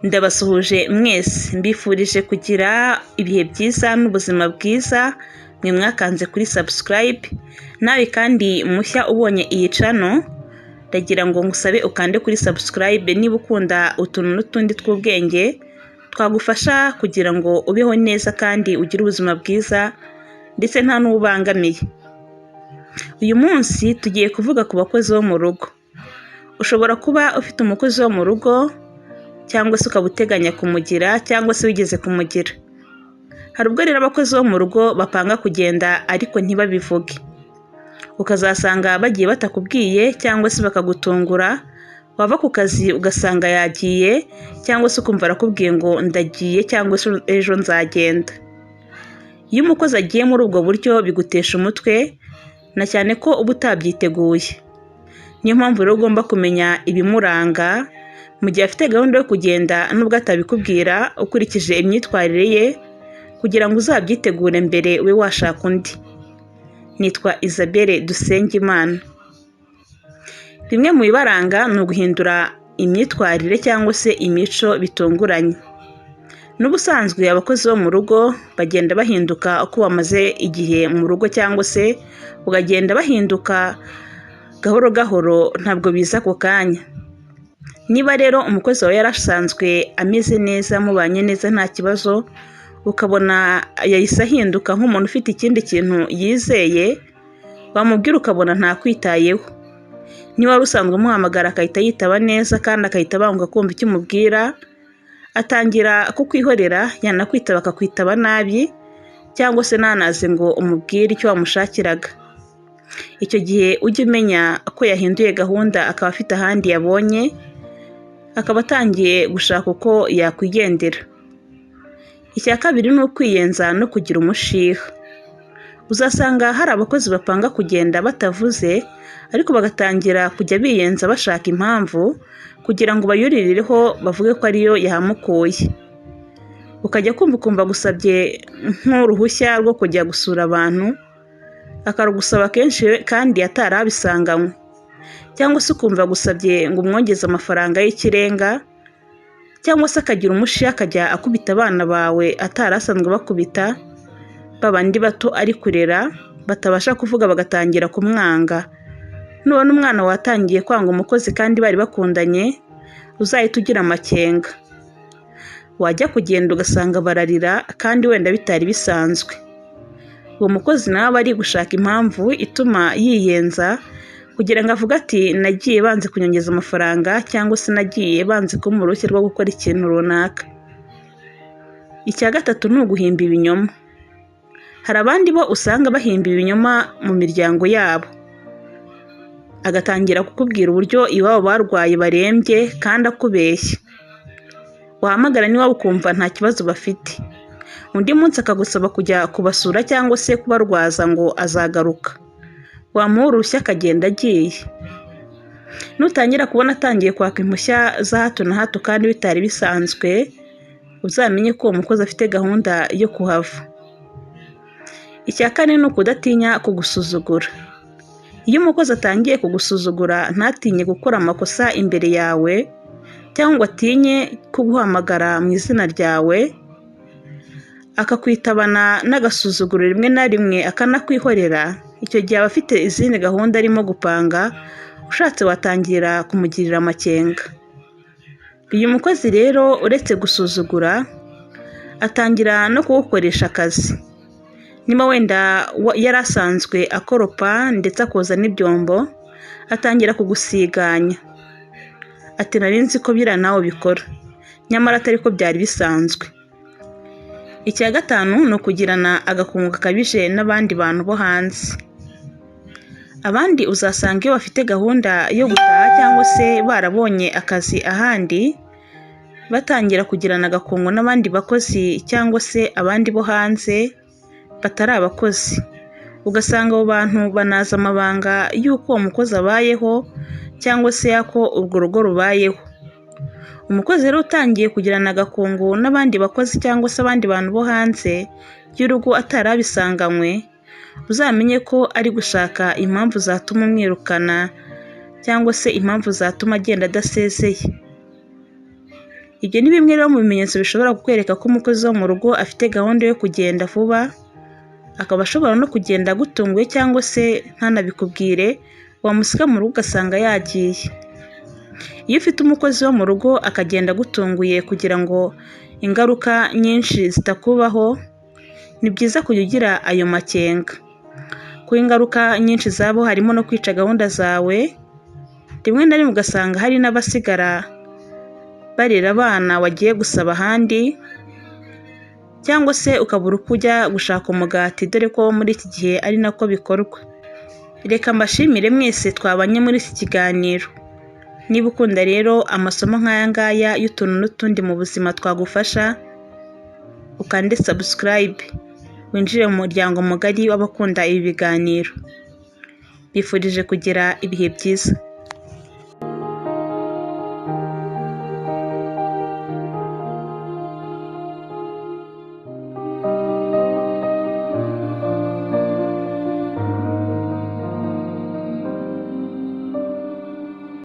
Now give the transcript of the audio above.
Ndabasuhuje mwese, mbifurije kugira ibihe byiza n'ubuzima bwiza, mwe mwakanze kuri subscribe, nawe kandi mushya ubonye iyi channel, ndagira ngo ngusabe ukande kuri subscribe niba ukunda utuntu n'utundi tw'ubwenge, twagufasha kugira ngo ubeho neza kandi ugire ubuzima bwiza, ndetse nta n'ubangamiye. Uyu munsi tugiye kuvuga ku bakozi bo mu rugo. Ushobora kuba ufite umukozi wo mu rugo, cyangwa se ukaba uteganya kumugira, cyangwa se wigeze kumugira. Hari ubwo rero abakozi bo mu rugo bapanga kugenda ariko ntibabivuge. Ukazasanga bagiye batakubwiye cyangwa se bakagutungura, wava ku kazi ugasanga yagiye, cyangwa se ukumva arakubwiye ngo ndagiye cyangwa se ejo nzagenda. Iyo umukozi agiye muri ubwo buryo bigutesha umutwe, na cyane ko uba utabyiteguye. Niyo mpamvu rero ugomba kumenya ibimuranga, mu gihe afite gahunda yo kugenda nubwo atabikubwira ukurikije imyitwarire ye, kugira ngo uzabyitegure mbere ube washaka undi. Nitwa Isabelle Dusengimana. Bimwe mu bibaranga ni uguhindura imyitwarire cyangwa se imico bitunguranye. N'ubusanzwe abakozi bo mu rugo bagenda bahinduka uko bamaze igihe mu rugo, cyangwa se bagenda bahinduka gahoro gahoro, ntabwo biza ako kanya. Niba rero umukozi wawe yarasanzwe ameze neza, mubanye neza nta kibazo, ukabona yahise ahinduka nk'umuntu ufite ikindi kintu yizeye, wamubwira ukabona ntakwitayeho. Niba wari usanzwe umuhamagara akahita yitaba neza kandi akahita abanguka kumva icyo umubwira, atangira kukwihorera, yanakwitaba akakwitaba nabi, cyangwa se ntanaze ngo umubwire icyo wamushakiraga. Icyo gihe ujye umenya ko yahinduye gahunda, akaba afite ahandi yabonye, akaba atangiye gushaka uko yakwigendera. Icya kabiri ni ukwiyenza no kugira umushiha. Uzasanga hari abakozi bapanga kugenda batavuze, ariko bagatangira kujya biyenza bashaka impamvu, kugira ngo bayuririreho bavuge ko ariyo yahamukuye. Ukajya kumva gusabye nk'uruhushya rwo kujya gusura abantu, akarugusaba kenshi kandi atarabisanganywe. Cyangwa se ukumva gusabye ngo umwongeze amafaranga y'ikirenga, cyangwa se akagira umushiha akajya akubita abana bawe atarasanzwe bakubita, babandi bato ari kurera batabasha kuvuga, bagatangira kumwanga. Nubona umwana watangiye kwanga umukozi kandi bari bakundanye, uzahita ugira amakenga. Wajya kugenda ugasanga bararira kandi wenda bitari bisanzwe. Uwo mukozi nawe aba ari gushaka impamvu ituma yiyenza, kugira ngo avuge ati nagiye banze kunyongeza amafaranga, cyangwa se nagiye banze kumpa uruhushya rwo gukora ikintu runaka. Icya gatatu ni uguhimba ibinyoma. Hari abandi bo usanga bahimba ibinyoma mu miryango yabo, agatangira kukubwira uburyo iwabo barwaye barembye kandi akubeshya. Wahamagara n'iwabo ukumva nta kibazo bafite, undi munsi akagusaba kujya kubasura cyangwa se kubarwaza ngo azagaruka. Wamuha uruhushya akagenda agiye. Nutangira kubona atangiye kwaka impushya za hato na hato kandi bitari bisanzwe, uzamenye ko uwo mukozi afite gahunda yo kuhava. Icya kane ni ukudatinya kugusuzugura. Iyo umukozi atangiye kugusuzugura, ntatinye gukora amakosa imbere yawe, cyangwa ngo atinye kuguhamagara mu izina ryawe, akakwitabana n'agasuzuguro rimwe na rimwe akanakwihorera, icyo gihe aba afite izindi gahunda arimo gupanga, ushatse watangira kumugirira amakenga. Uyu mukozi rero uretse gusuzugura, atangira no kugukoresha akazi. Niba wenda yari asanzwe akoropa ndetse akoza n'ibyombo, atangira kugusiganya. Ati nari nzi ko biriya nawe ubikora, nyamara atari ko byari bisanzwe. Icya gatanu ni ukugirana agakungu gakabije n'abandi bantu bo hanze. Abandi uzasanga iyo bafite gahunda yo gutaha cyangwa se barabonye akazi ahandi, batangira kugirana agakungu n'abandi bakozi cyangwa se abandi bo hanze batari abakozi. Ugasanga abo bantu banaza amabanga y'uko uwo mukozi abayeho, cyangwa se y'ako urwo rugo rubayeho. Umukozi rero utangiye kugirana agakungu n'abandi bakozi cyangwa se abandi bantu bo hanze y'urugo atarabisanganywe, uzamenye ko ari gushaka impamvu zatuma umwirukana, cyangwa se impamvu zatuma agenda adasezeye. Ibyo ni bimwe rero mu bimenyetso bishobora kukwereka ko umukozi wo mu rugo afite gahunda yo kugenda vuba, akaba ashobora no kugenda agutunguye cyangwa se ntanabikubwire, wamusiga mu rugo ugasanga yagiye. Iyo ufite umukozi wo mu rugo akagenda agutunguye kugira ngo ingaruka nyinshi zitakubaho, ni byiza kujya ugira ayo makenga. Kuko ingaruka nyinshi zabo harimo no kwica gahunda zawe, rimwe na rimwe ugasanga hari n'abasigara barera abana wagiye gusaba ahandi, cyangwa se ukabura uko ujya gushaka umugati, dore ko muri iki gihe ari nako bikorwa. Reka mbashimire mwese twabanye muri iki kiganiro. Niba ukunda rero amasomo nk'aya ngaya y'utuntu n'utundi mu buzima twagufasha, ukande subscribe, winjire mu muryango mugari w'abakunda ibi biganiro. Bifurije kugira ibihe byiza.